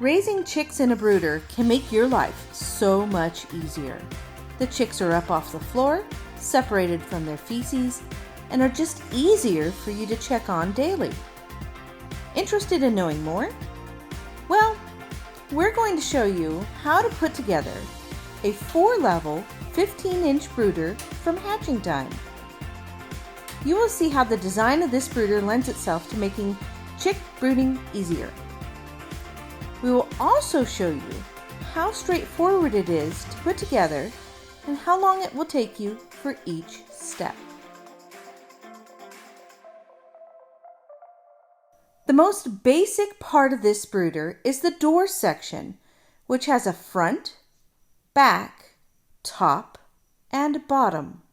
Raising chicks in a brooder can make your life so much easier. The chicks are up off the floor, separated from their feces, and are just easier for you to check on daily. Interested in knowing more? Well, we're going to show you how to put together a 4-level 15-inch brooder from hatching time. You will see how the design of this brooder lends itself to making chick brooding easier. We will also show you how straightforward it is to put together and how long it will take you for each step. The most basic part of this brooder is the door section, which has a front, back, top, and bottom.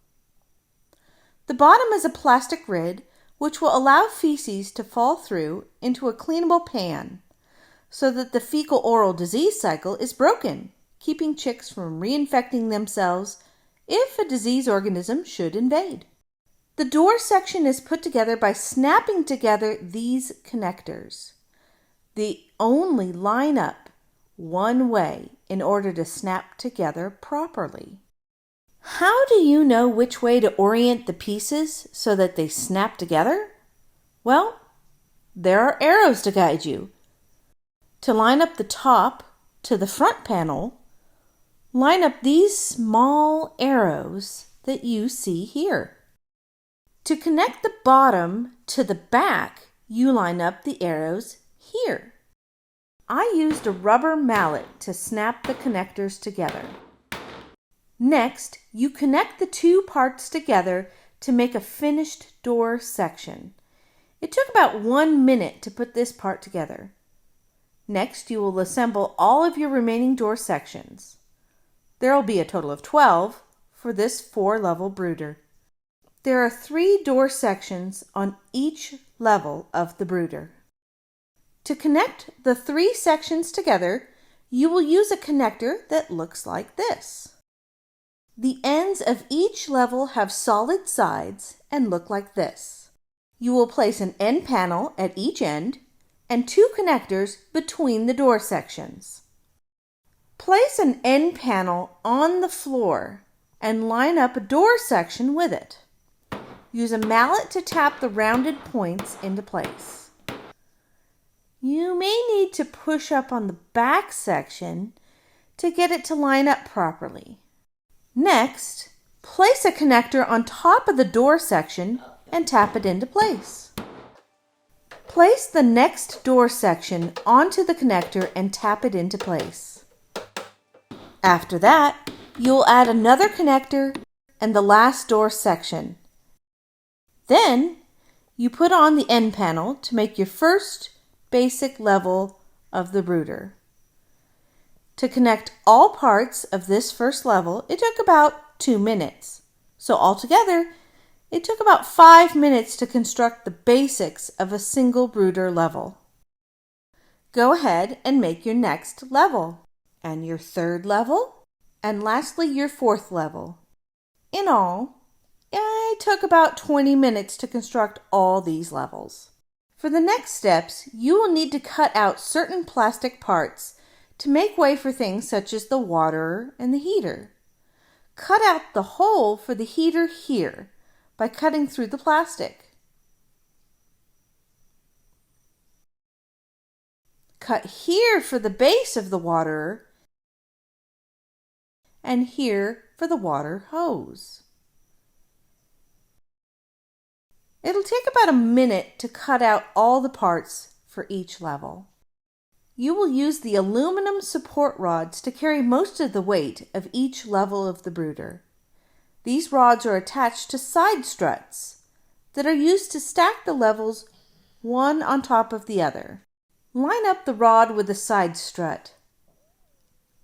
The bottom is a plastic lid which will allow feces to fall through into a cleanable pan so that the fecal-oral disease cycle is broken, keeping chicks from reinfecting themselves if a disease organism should invade. The door section is put together by snapping together these connectors. They only line up one way in order to snap together properly. How do you know which way to orient the pieces so that they snap together? Well, there are arrows to guide you. To line up the top to the front panel, line up these small arrows that you see here. To connect the bottom to the back, you line up the arrows here. I used a rubber mallet to snap the connectors together. Next, you connect the two parts together to make a finished door section. It took about 1 minute to put this part together. Next, you will assemble all of your remaining door sections. There will be a total of 12 for this 4-level brooder. There are 3 door sections on each level of the brooder. To connect the 3 sections together, you will use a connector that looks like this. The ends of each level have solid sides and look like this. You will place an end panel at each end and 2 connectors between the door sections. Place an end panel on the floor and line up a door section with it. Use a mallet to tap the rounded points into place. You may need to push up on the back section to get it to line up properly. Next, place a connector on top of the door section and tap it into place. Place the next door section onto the connector and tap it into place. After that, you'll add another connector and the last door section. Then, you put on the end panel to make your first basic level of the brooder. To connect all parts of this first level, it took about 2 minutes. So altogether, it took about 5 minutes to construct the basics of a single brooder level. Go ahead and make your next level, and your 3rd level, and lastly your 4th level. In all, it took about 20 minutes to construct all these levels. For the next steps, you will need to cut out certain plastic parts to make way for things such as the waterer and the heater. Cut out the hole for the heater here by cutting through the plastic. Cut here for the base of the waterer and here for the water hose. It'll take about a minute to cut out all the parts for each level. You will use the aluminum support rods to carry most of the weight of each level of the brooder. These rods are attached to side struts that are used to stack the levels one on top of the other. Line up the rod with the side strut.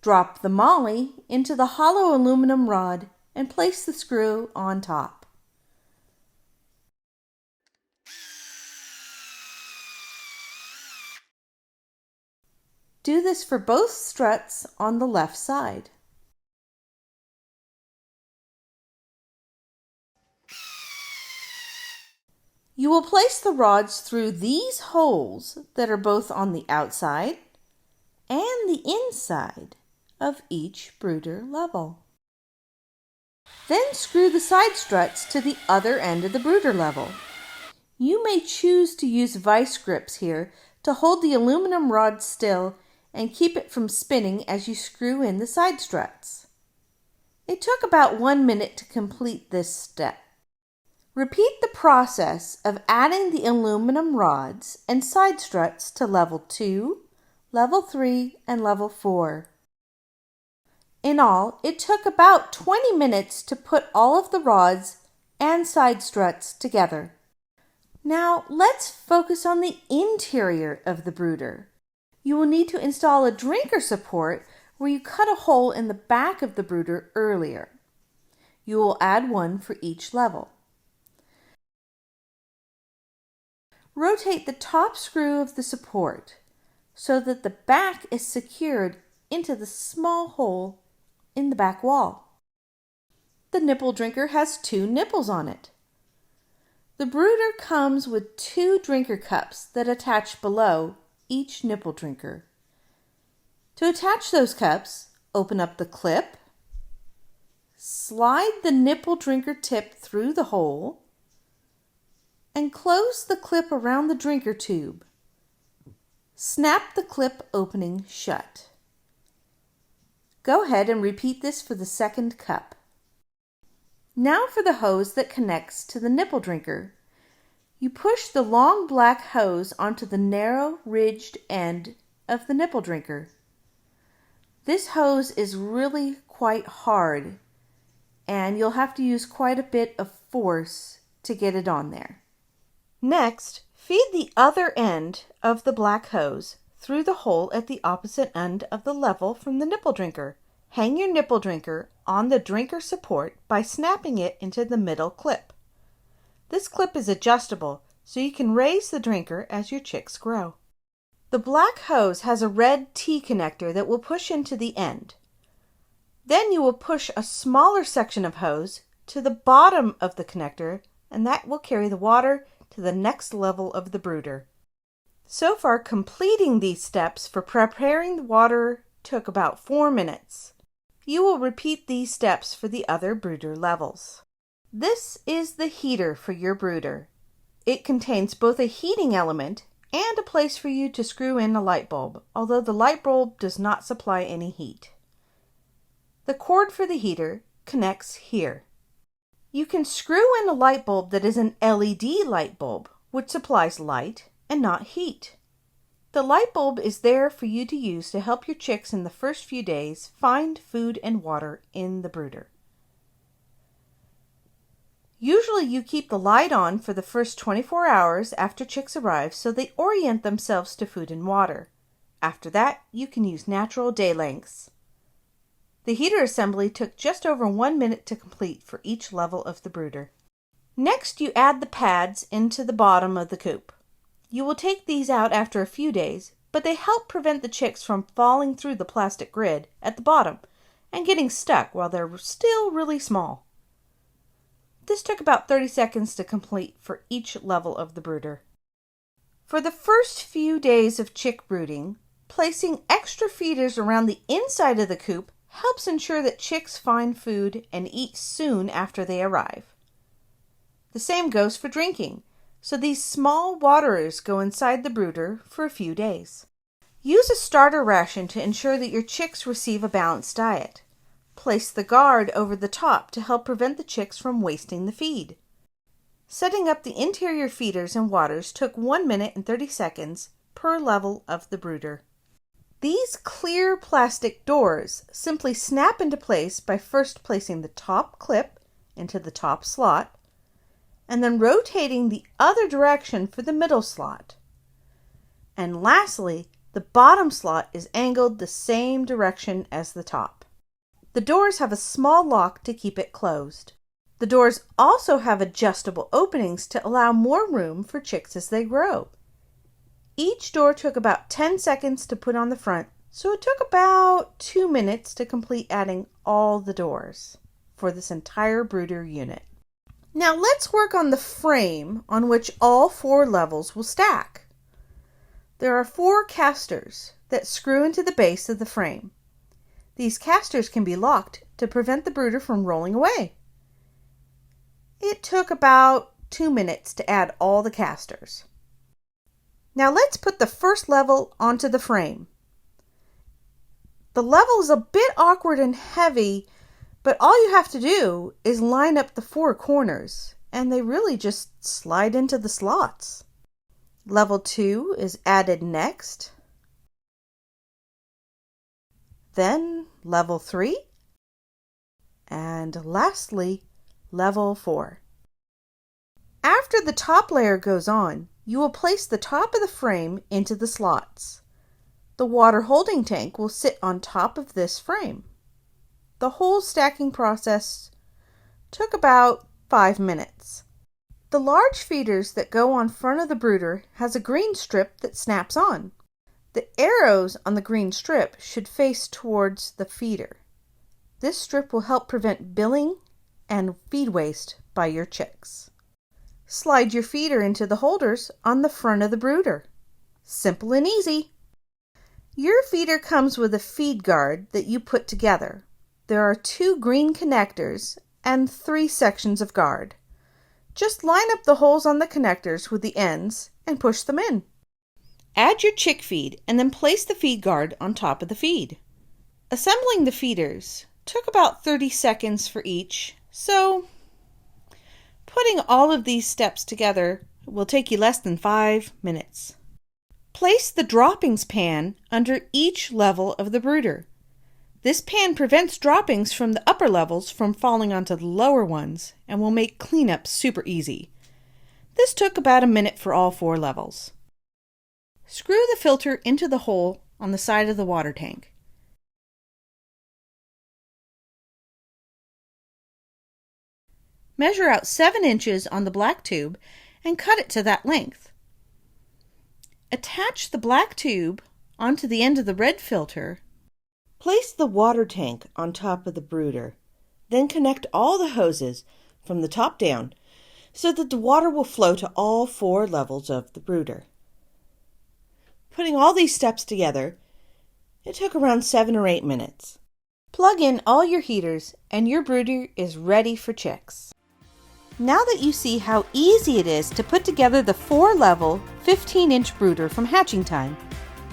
Drop the molly into the hollow aluminum rod and place the screw on top. Do this for both struts on the left side. You will place the rods through these holes that are both on the outside the inside of each brooder level. Then screw the side struts to the other end of the brooder level. You may choose to use vice grips here to hold the aluminum rod still and keep it from spinning as you screw in the side struts. It took about 1 minute to complete this step. Repeat the process of adding the aluminum rods and side struts to level 2, level 3, and level 4. In all, it took about 20 minutes to put all of the rods and side struts together. Now let's focus on the interior of the brooder. You will need to install a drinker support where you cut a hole in the back of the brooder earlier. You will add one for each level. Rotate the top screw of the support so that the back is secured into the small hole in the back wall. The nipple drinker has 2 nipples on it. The brooder comes with 2 drinker cups that attach below each nipple drinker. To attach those cups, open up the clip, slide the nipple drinker tip through the hole, and close the clip around the drinker tube. Snap the clip opening shut. Go ahead and repeat this for the second cup. Now for the hose that connects to the nipple drinker. You push the long black hose onto the narrow ridged end of the nipple drinker. This hose is really quite hard, and you'll have to use quite a bit of force to get it on there. Next, feed the other end of the black hose through the hole at the opposite end of the level from the nipple drinker. Hang your nipple drinker on the drinker support by snapping it into the middle clip. This clip is adjustable, so you can raise the drinker as your chicks grow. The black hose has a red T connector that will push into the end. Then you will push a smaller section of hose to the bottom of the connector, and that will carry the water to the next level of the brooder. So far, completing these steps for preparing the water took about 4 minutes. You will repeat these steps for the other brooder levels. This is the heater for your brooder. It contains both a heating element and a place for you to screw in a light bulb, although the light bulb does not supply any heat. The cord for the heater connects here. You can screw in a light bulb that is an LED light bulb, which supplies light and not heat. The light bulb is there for you to use to help your chicks in the first few days find food and water in the brooder. Usually you keep the light on for the first 24 hours after chicks arrive so they orient themselves to food and water. After that, you can use natural day lengths. The heater assembly took just over 1 minute to complete for each level of the brooder. Next, you add the pads into the bottom of the coop. You will take these out after a few days, but they help prevent the chicks from falling through the plastic grid at the bottom and getting stuck while they're still really small. This took about 30 seconds to complete for each level of the brooder. For the first few days of chick brooding, placing extra feeders around the inside of the coop helps ensure that chicks find food and eat soon after they arrive. The same goes for drinking, so these small waterers go inside the brooder for a few days. Use a starter ration to ensure that your chicks receive a balanced diet. Place the guard over the top to help prevent the chicks from wasting the feed. Setting up the interior feeders and waters took 1 minute and 30 seconds per level of the brooder. These clear plastic doors simply snap into place by first placing the top clip into the top slot and then rotating the other direction for the middle slot. And lastly, the bottom slot is angled the same direction as the top. The doors have a small lock to keep it closed. The doors also have adjustable openings to allow more room for chicks as they grow. Each door took about 10 seconds to put on the front, so it took about 2 minutes to complete adding all the doors for this entire brooder unit. Now let's work on the frame on which all 4 levels will stack. There are 4 casters that screw into the base of the frame. These casters can be locked to prevent the brooder from rolling away. It took about 2 minutes to add all the casters. Now let's put the first level onto the frame. The level is a bit awkward and heavy, but all you have to do is line up the 4 corners, and they really just slide into the slots. Level 2 is added next. Then level 3. And lastly, level 4. After the top layer goes on, you will place the top of the frame into the slots. The water holding tank will sit on top of this frame. The whole stacking process took about 5 minutes. The large feeders that go on front of the brooder has a green strip that snaps on. The arrows on the green strip should face towards the feeder. This strip will help prevent billing and feed waste by your chicks. Slide your feeder into the holders on the front of the brooder. Simple and easy. Your feeder comes with a feed guard that you put together. There are 2 green connectors and 3 sections of guard. Just line up the holes on the connectors with the ends and push them in. Add your chick feed and then place the feed guard on top of the feed. Assembling the feeders took about 30 seconds for each, so putting all of these steps together will take you less than 5 minutes. Place the droppings pan under each level of the brooder. This pan prevents droppings from the upper levels from falling onto the lower ones and will make cleanup super easy. This took about a minute for all 4 levels. Screw the filter into the hole on the side of the water tank. Measure out 7 inches on the black tube and cut it to that length. Attach the black tube onto the end of the red filter. Place the water tank on top of the brooder. Then connect all the hoses from the top down so that the water will flow to all 4 levels of the brooder. Putting all these steps together, it took around 7 or 8 minutes. Plug in all your heaters and your brooder is ready for chicks. Now that you see how easy it is to put together the 4-level 15-inch brooder from Hatching Time,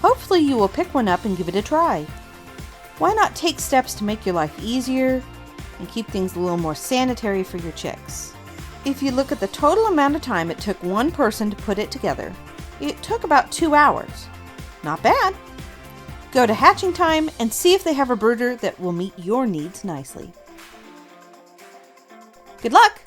hopefully you will pick one up and give it a try. Why not take steps to make your life easier and keep things a little more sanitary for your chicks? If you look at the total amount of time it took one person to put it together, it took about 2 hours. Not bad. Go to Hatching Time and see if they have a brooder that will meet your needs nicely. Good luck!